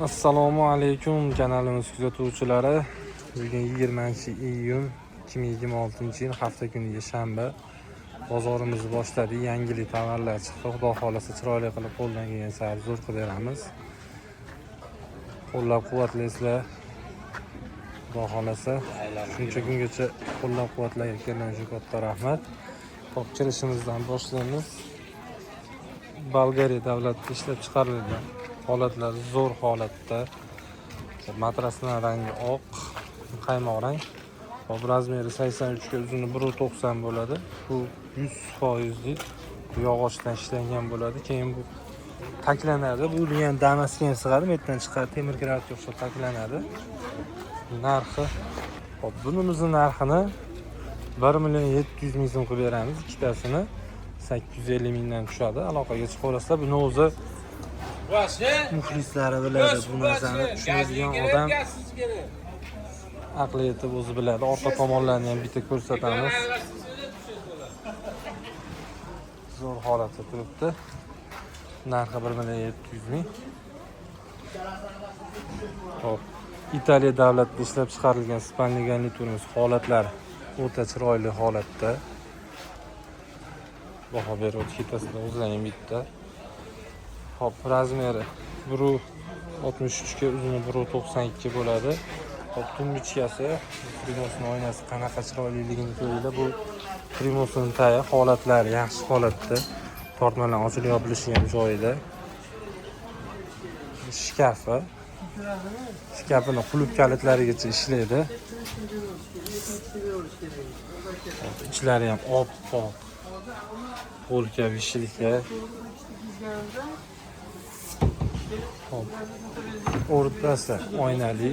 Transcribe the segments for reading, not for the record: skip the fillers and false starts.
Assalomu alaykum kanalimiz kuzatuvchilari. Bugun 20-iyun 2026-yil hafta kuniga shanba. Bozorimizni boshladik. Yangilik tovarlar chiqdi. Xudo xolasa chiroyli qilib qo'ldan kelgan sari zo'r qilib beramiz. Qo'llab-quvvatlaysizlar. Xudo xolasa shuncha kungacha qo'llab-quvvatlayotganlar uchun katta rahmat. Hop, kirishimizdan boshlaymiz. Bolgariya davlatida ishlab chiqarilgan holatlar zo'r holatda. Matrasning rangi oq, qaymoq rang. Hop, razmeri 83 ga, uzuni 1.90 bo'ladi. Bu 100% yog'ochdan ishlangan bo'ladi. Keyin bu taklanadi. Bu ham damasga ham sig'adi, metdan chiqadi, temir kiravatga o'xshab taklanadi. Narxi, hop, bunimizning narxini 1.700.000 so'm qilib beramiz. Ikkitasini 850 mingdan tushadi. Aloqaga chiqaverasizlar. Buni o'zi muxlislari biladi, bu narsani tushunadigan odam aqli yetib o'zi biladi. Orqa tomonlarni ham bitta ko'rsatamiz. Zo'r holatda turibdi. Narxi 1.700.000. Hop, Italiya davlatida ishlab chiqarilgan spalni garniturimiz holatlari o'ta chiroyli holatda. Baho berib o'tkazasizlar, o'zlaring bitta. Hop, razmeri 1.63 ga, uzuni 1.92 bo'ladi. Hop, tumbichkasi, primosning oynasi qanaqa chiroyliligini ko'ringlar. Bu primosning tagi holatlari yaxshi holatda. Tortmalar ochilib yopilishi ham joyida. Shkafini qulf kalitlarigacha ishlaydi. Ichlari ham oppoq. Polka vishilka. Hop, o'rtasi oynali.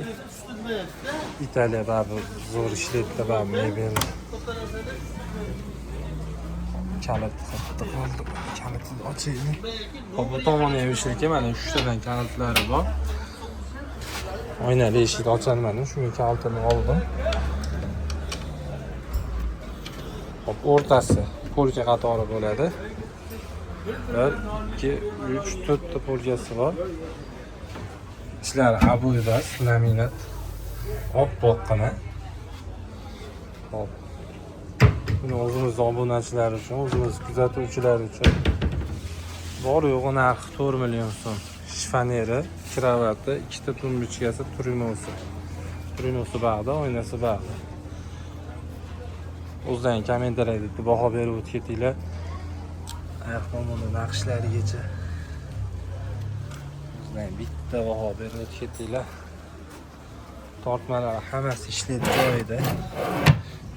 Italiya baribir zo'r ishlaydi, baribir mebel. Kalit qattiq qoldi. Kalitni ochaylik. Hop, bu tomoni ham vishilka, mana 3 tadan kalitlari bor. Oynali eshik ocholmadim, shunga kalitini oldim. Hop, o'rtasi polka qatori bo'ladi. 1, 2, 3, 4 ta polkasi bor. Ishlari abuybas, laminat. Oppoqqina. Hop. Buni o'zimiz obunachilar uchun, o'zimiz kuzatuvchilar uchun bor yo'g'i narxi 4 million so'm. Shfaneri, kiravati, ikkita tumbichkasi, primosi. Primosi bog'da, oynasi bog'da. O'zlaring kommentariyada baho berib o'tkazinglar. Oyoq tomoni naqshlarigacha o'zlaring bitta baho berib o'tkazinglar. Tortmalar hammasi ishlaydi joyida.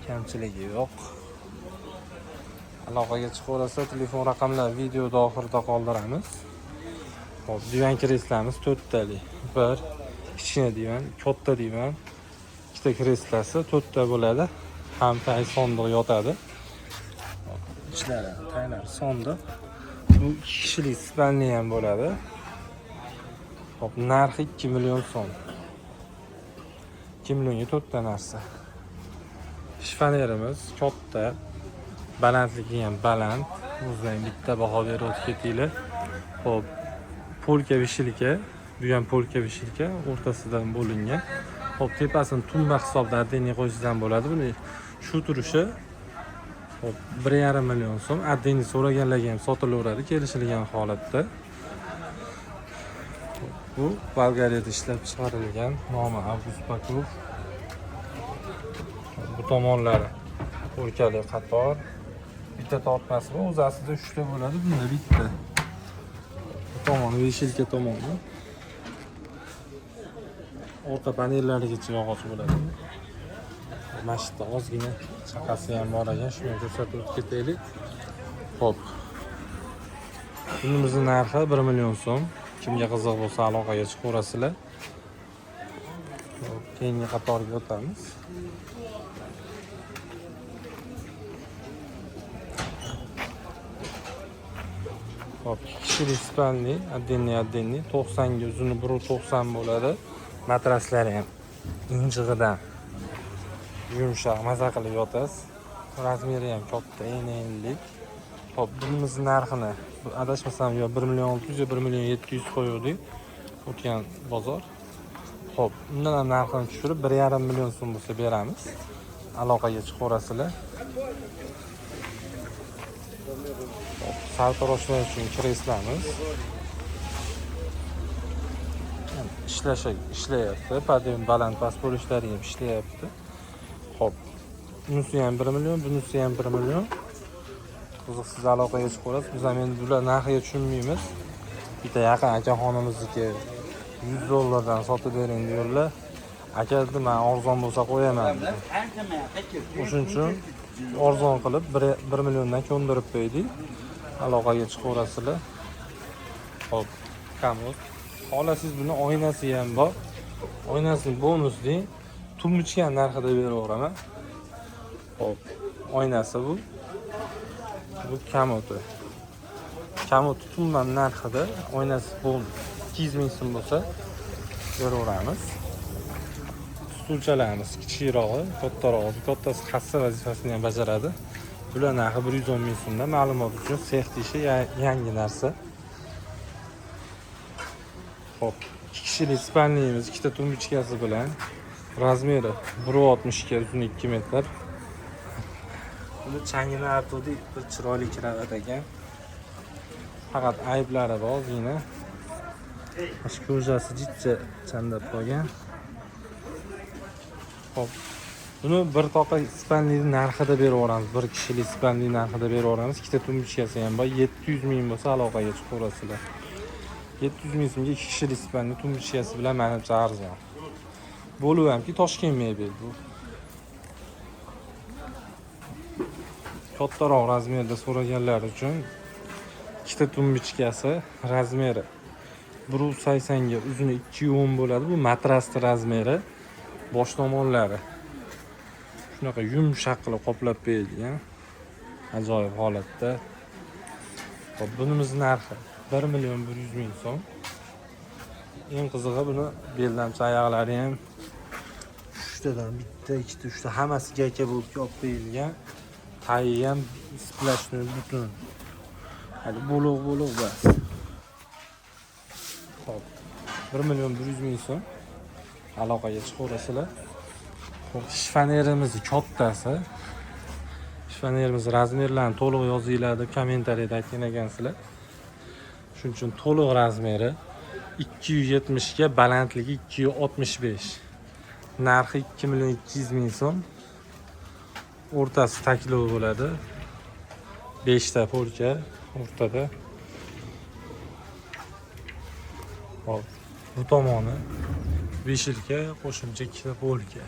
Kamchiligi yo'q. Aloqaga chiqaversa, telefon raqamlari videoda oxirida qoldiramiz. Hop, divan kreslarimiz 4 tali. 1 kichkina divan, katta divan, ikkita kreslasi 4 ta bo'ladi. Ham tay sondiq yotadi. Ichlari, taylar sondiq. Bu 2 kishilik spalni ham bo'ladi. Hop, narxi 2 million so'm. 2 millionga 4 ta narsa. Shfanerimiz katta, balandligi ham baland. O'zlaring bitta baho berib o'tkazinglar. Hop, polka vishilka, bu ham polka vishilka, o'rtasidan bo'lingan. Hop, tepasini tumba hisobida addeniy qo'ysangiz ham bo'ladi. Buni shu turishi hop 1.5 million so'm. Addeniy so'raganlarga ham sotilaveradi, kelishilgan holatda. Bu Bolgariyada ishlab chiqarilgan, nomi Avgust Bakov. Bu tomonlari polkali qator. Bitta tortmasi bor, o'zi aslida 3 ta bo'ladi, bunda bitta. Bu tomoni vishilka tomoni. Orqa panellarigacha yog'och bo'ladi. Mashitda ozgina chaqasi ham bor ekan, shuni ko'rsatib o'taylik. Hop. Bunimizning narxi 1 million so'm. Kimga qiziq bo'lsa aloqaga chiqaverasizlar. Keyingi qatorga o'tamiz. Hop, kishilik spalni, addeniy 90 ga, uzuni 1.90 bo'ladi. Matraslari ham injig'idan yumshoq, maza qilib yotasiz. Razmeri ham katta, enlik. Hop, bunimizning narxini adashmasam yo 1.600.000 yo 1.700.000 qo'ydik. o'tgan bozor. Xo'p, undan ham narxini tushirib 1,5 million so'm bo'lsa beramiz. Aloqaga chiqaverasizlar. Sartaroshlar uchun kreslamiz. Ishlayapti. Podiyum baland past bo'lishlari ham ishlayapti. Xo'p. Bunisi ham 1 million, bunisi ham 1 million. Qiziqsiz aloqaga chiqaverasiz. Biz ham endi bular narxiga tushunmaymiz. Bitta yaqin akaxonimizniki $100 sotib bering deydilar. Aka dedi, men arzon bo'lsa qo'yaman dedi. O'shuning uchun arzon qilib 1 milliondan ko'ndirib qo'ydik. Aloqaga chiqaverasizlar. Xo'p, kamuz. Xohlasangiz buni oynasi ham bor. Oynasini bonus deng. Tumbichgan narxida beraveraman. Xo'p, oynasi bu. Bu kamoti. Kamoti tumban narxida, oynasi bonus 200 ming so'm bo'lsa beraveramiz. Stulchalarimiz kichikroqi, kattarog'i, kattasi kassa vazifasini ham bajaradi. Bular narxi 110 ming so'mdan. Ma'lumot uchun sex ishi yangi narsa. Xo'p, 2 kishilik spalniyimiz, ikkita tumbichkasi bilan razmeri 1.60 ga uzun 2 metr. Buni changini artuvdik, bir chiroyli kravat ekan. Faqat ayblari bor, ozgina. Ko'zasi jitcha chandab qolgan. Xo'p. Buni bir toqa spanli narxida beraveramiz. Bir kishilik spanli narxida beraveramiz. Ikkita tumbichkasi ham bor. 700 ming bo'lsa aloqaga chiqaverasizlar. 700 ming so'mga 2 kishilik spanli tumbichkasi bilan menimcha arzon. Bo'luv hamki Toshkent mebel bu. Kattaroq razmerda so'raganlar uchun ikkita tumbichkasi razmeri 1.80 ga uzuni 2.10 bo'ladi. Bu matrasning razmeri. Bosh tomonlari shunaqa yumshoq qilib qoplab berilgan. Ajoyib holatda. Xo'p, bunimiz narxi 1 million 100 ming so'm. Eng qizig'i buni beldamchi oyoqlari ham 3 tadan bitta, 2 ta, 3 ta hammasi gaka bo'lib olib berilgan. Tayi ham splashni butun. Hali bo'liq bas. Xo'p, 1 million 100 ming so'm. Aloqaga chiqaverasizlar. Xo'p, shifonyerimiz kattasi. Shifonyerimiz razmerlarini to'liq yozinglar deb kommentariyada aytgan ekansizlar. Shuning uchun to'liq razmeri 270 ga, balandligi 265. Narxi 2 million 200 ming so'm. O'rtasi taklov bo'ladi. 5 ta polka o'rtada. Hop, bu tomoni beshilka, qo'shimcha 2 ta polka.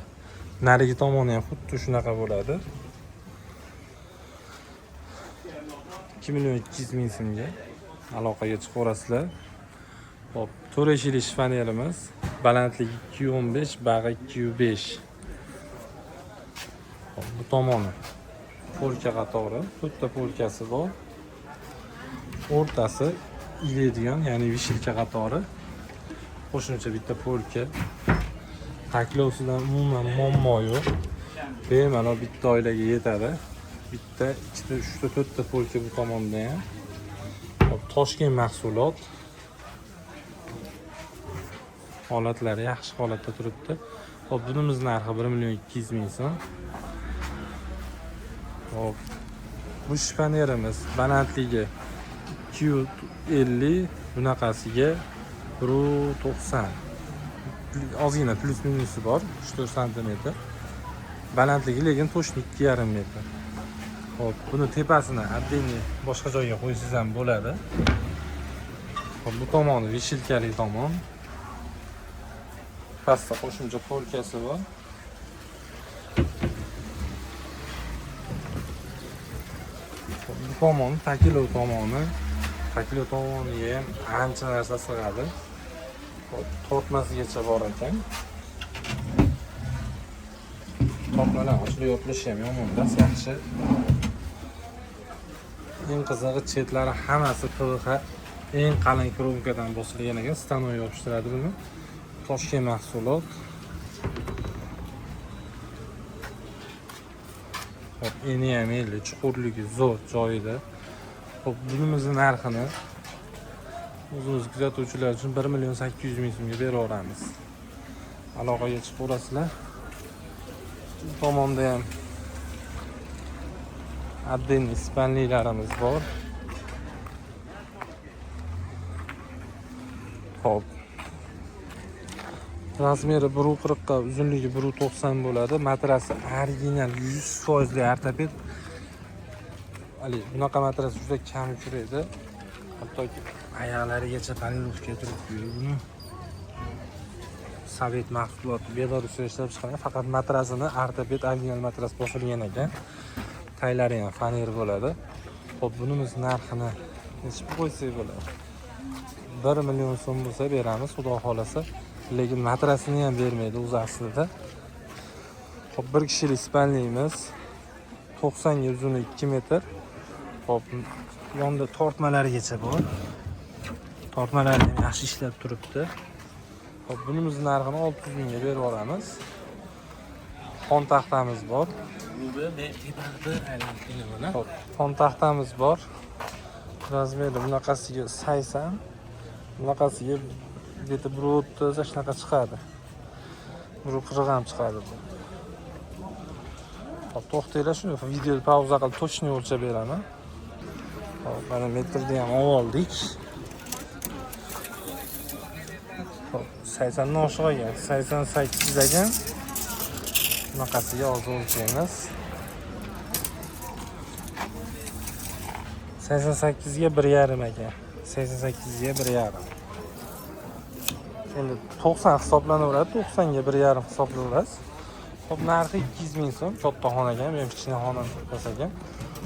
Narigi tomoni ham xuddi shunaqa bo'ladi. 2 million 200 ming so'mga aloqaga chiqaverasizlar. Hop, 4 eshikli shifonyerimiz, balandligi 2.15, bag'i 2.5. Hop, bu tomoni polka qatori, to'rtta polkasi bor. O'rtasi iladigan, ya'ni vishilka qatori. Qo'shimcha bitta polka. Taklovsidan umuman muammo yo'q. Bemalol bitta oilaga yetadi. Bitta, ikkita, uchta, to'rtta polka bu tomonda ham. Hop, Toshkent mahsulot. Holatlari yaxshi holatda turibdi. Hop, bunimiz narxi 1 million 200 ming so'm. Hop, bu shifonyerimiz balandligi 250, bunaqasiga 1.90. Ozgina plus minusi bor, 3-4 sm. Balandligi lekin точно 2,5 metr. Hop, buni tepasini отдельный boshqa joyga qo'ysangiz ham bo'ladi. Hop, bu tomoni vishilkali tomon. Pastda qo'shimcha polkasi bor. Bu tomoni taklov tomoni. Taklov tomoniga ham ancha narsa sig'adi. Hop, tortmasigacha bor ekan. Tortmalar ochilib yopilishi ham yomon emas, yaxshi. Eng qizig'i chetlari hammasi PVH, eng qalin kromkadan bosilgan ekan, stanoy yopishtiradi buni. Toshkent mahsulot. Hop, eni ham chuqurligi zo'r joyida. Hop, bunimizning narxini O'zimiz kuzatuvchilar uchun 1.800.000 so'mga beraveramiz. Aloqaga chiqaverasizlar. Bu tomonda ham отдельный ispanlilarimiz bor. Hop. Razmeri 1.40 ga, uzunligi 1.90 bo'ladi. Matrasi original 100% ortoped. Ali, bunaqa matras juda kam uchraydi. Hattoki oyoqlarigacha polirovka turibdi buni. Sovet mahsuloti Belarusda ishlab chiqargan, faqat matrasini ortoped original matras bosilgan ekan. Taylari ham faner bo'ladi. Xo'p, bunimiz narxini nechga qo'ysak bo'ladi? 1 million so'm bo'lsa beramiz, xudo xolasa. Lekin matrasini ham bermaydi o'z aslida. Xo'p, bir kishilik spanliyimiz 90 ga uzuni 2 metr. Xo'p, yonda tortmalarigacha bor. Tortmalari ham yaxshi ishlab turibdi. Xo'p, bunimiz narxini 600 mingga berib yuboramiz. Xon taxtamiz bor. Xo'p, xon taxtamiz bor. Razmeri bunaqasiga 80, bunaqasiga где-то 1.30 shunaqa chiqadi. 1.40 ham chiqadi bu. Hop, to'xtanglar, shuni videoni pauza qilib точно o'lchab beraman. Hop, mana metrda ham oldik. Hop, 80 dan oshiq ekan, 88 ekan. Bunaqasiga hozir o'lchaymiz. 88 ga 1.5 ekan. 88 ga 1.5. Endi 90 hisoblanaveradi, 90 ga 1.5 hisoblayverasiz. Hop, narxi 200 ming so'm, katta xona ekan, men kichkina xonani qilsa ekan.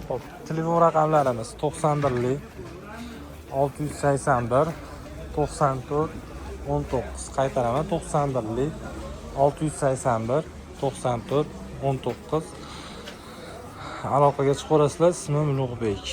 Hop, telefon raqamlarimiz 91 681 94 19. Qaytaraman, 91 681 94 19. Aloqaga chiqaverasizlar. Ismim Ulug'bek.